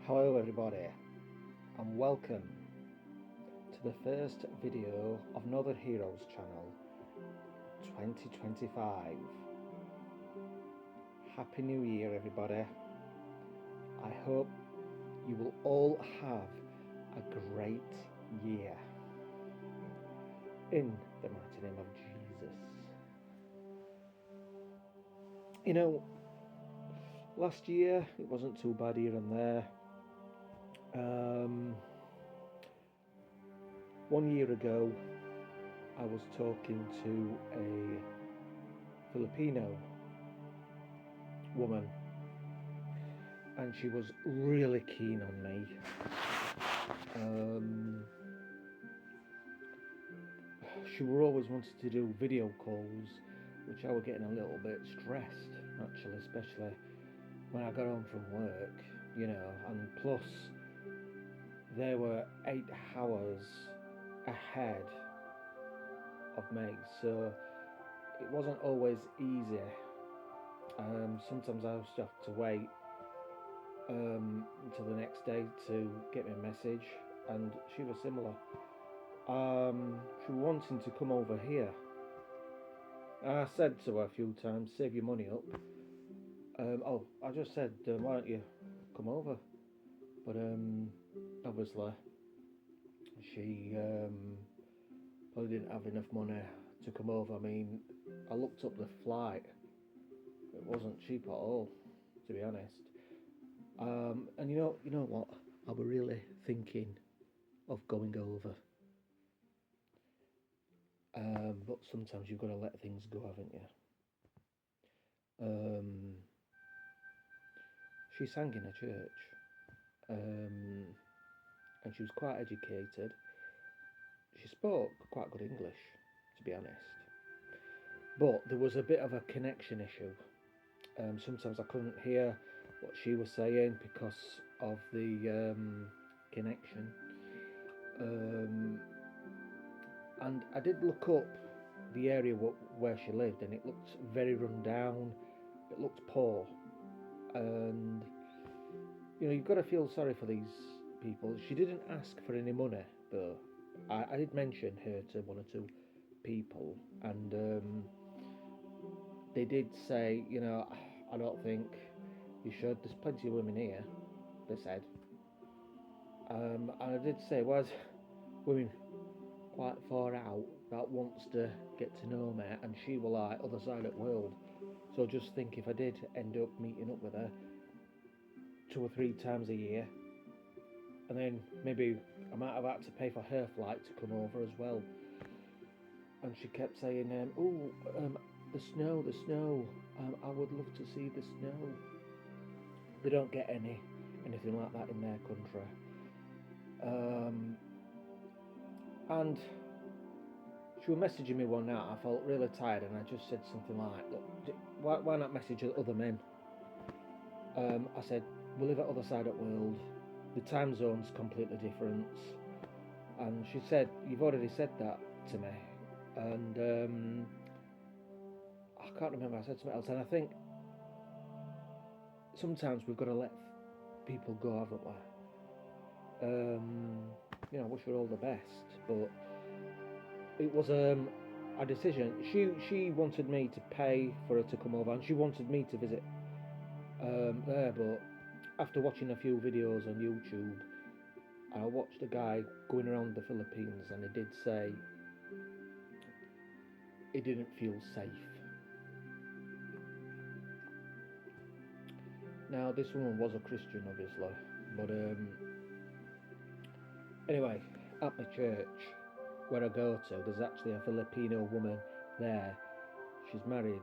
Hello everybody and welcome to the first video of Northern Heroes channel 2025. Happy New Year everybody. I hope you will all have a great year. In the mighty name of Jesus. You know, last year it wasn't too bad here and there. 1 year ago I was talking to a Filipino woman and she was really keen on me. She always wanted to do video calls, which I was getting a little bit stressed actually, especially when I got home from work, and plus they were 8 hours ahead of me, so it wasn't always easy. Sometimes I used to have to wait until the next day to get my message, and she was similar. She was wanting to come over here. I said to her a few times, save your money up. I just said, why don't you come over? But obviously she probably didn't have enough money to come over. I mean, I looked up the flight. It wasn't cheap at all, to be honest. And you know what? I was really thinking of going over. But sometimes you've got to let things go, haven't you? She sang in a church, and she was quite educated. She spoke quite good English, to be honest. But there was a bit of a connection issue. Sometimes I couldn't hear what she was saying because of the connection. And I did look up the area where she lived, and it looked very run down. It looked poor, and you've got to feel sorry for these people. She didn't ask for any money, though. I did mention her to one or two people, and they did say, I don't think you should. There's plenty of women here, they said. And I did say, where's women quite far out that wants to get to know me, and she will like other side of the world. So just think, if I did end up meeting up with her 2 or 3 times a year, and then maybe I might have had to pay for her flight to come over as well. And she kept saying, the snow, I would love to see the snow. They don't get anything like that in their country. And she was messaging me one night. I felt really tired, and I just said something like, look, why not message other men? I said, we live at the other side of the world. The time zone's completely different. And she said, you've already said that to me. And I can't remember, I said something else. And I think sometimes we've got to let people go, haven't we? I wish her all the best, but it was a decision. She wanted me to pay for her to come over, and she wanted me to visit there, but after watching a few videos on YouTube, I watched a guy going around the Philippines, and he did say he didn't feel safe. Now, this woman was a Christian, obviously, but anyway, at my church where I go to, there's actually a Filipino woman there. She's married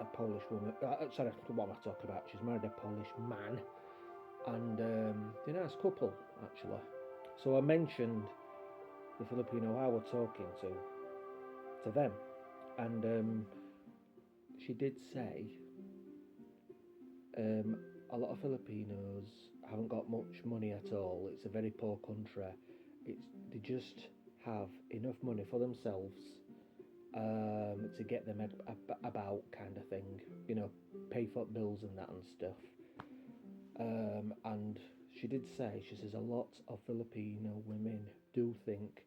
a Polish woman. Sorry, what am I talking about? She's married a Polish man, and they're a nice couple, actually. So I mentioned the Filipino I was talking to them, and she did say a lot of Filipinos haven't got much money at all. It's a very poor country. They just have enough money for themselves to get them about, kind of thing, pay for bills and that and stuff. And she did say, she says, a lot of Filipino women do think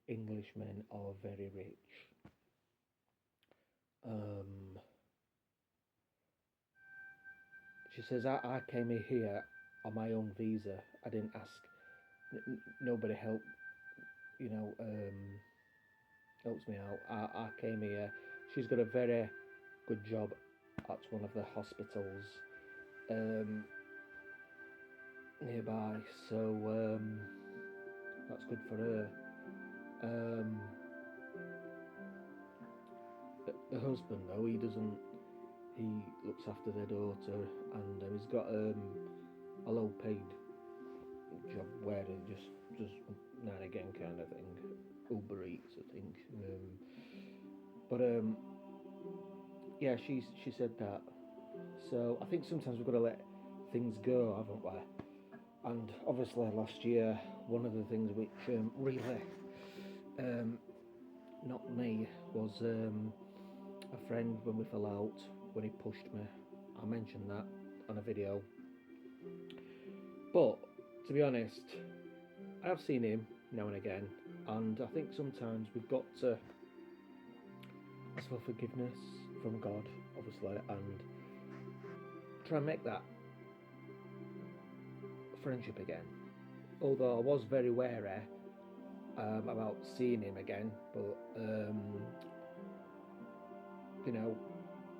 Englishmen are very rich. She says, I came here on my own visa. I didn't ask. Nobody helped, helps me out. I came here. She's got a very good job at one of the hospitals nearby, so that's good for her. The husband, though, he doesn't. He looks after their daughter, and he's got a low-paid job where he just now and again kind of thing, Uber Eats, I think. Yeah, she said that. So I think sometimes we've got to let things go, haven't we? And obviously last year, one of the things which really knocked me was a friend when we fell out, when he pushed me. I mentioned that on a video. But to be honest, I have seen him now and again, and I think sometimes we've got to ask for forgiveness from God, obviously, and try and make that friendship again. Although I was very wary about seeing him again, but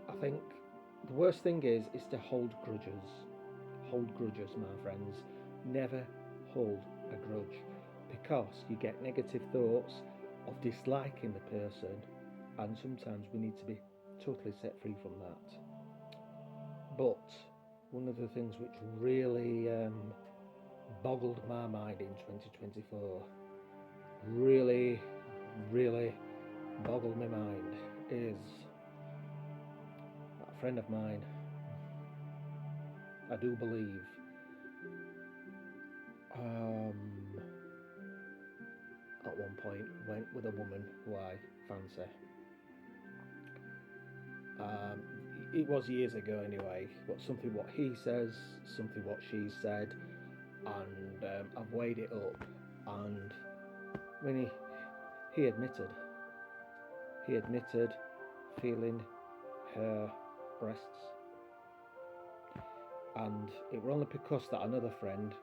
I think the worst thing is to hold grudges. Hold grudges, my friends. Never hold a grudge, because you get negative thoughts of disliking the person, and sometimes we need to be totally set free from that. But one of the things which really boggled my mind in 2024, really boggled my mind, is a friend of mine, I do believe, at one point went with a woman who I fancy. It was years ago anyway, but something what he says, something what she said, and I've weighed it up, and when he admitted feeling her breasts, and it were only because that another friend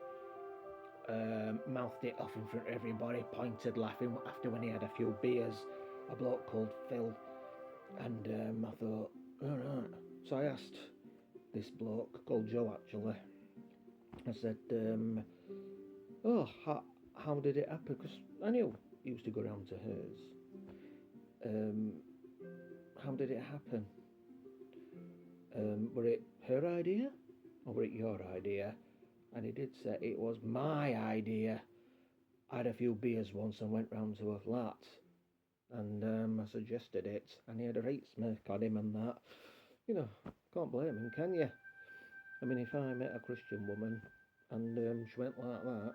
mouthed it off in front of everybody, pointed, laughing after when he had a few beers, a bloke called Phil, and I thought, alright. So I asked this bloke called Joe, actually, I said, how did it happen? Because I knew he used to go round to hers. How did it happen? Were it her idea or were it your idea? And he did say it was my idea. I had a few beers once and went round to a flat, and I suggested it, and he had a right smirk on him and that. Can't blame him, can you? I mean, if I met a Christian woman and she went like that,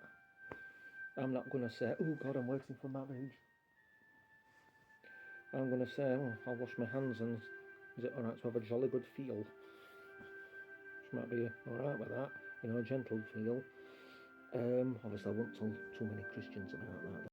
I'm not going to say, oh God, I'm waiting for marriage. I'm going to say, I'll wash my hands, and is it alright to have a jolly good feel? She might be alright with that, a gentle feel. Obviously I won't tell too many Christians about that.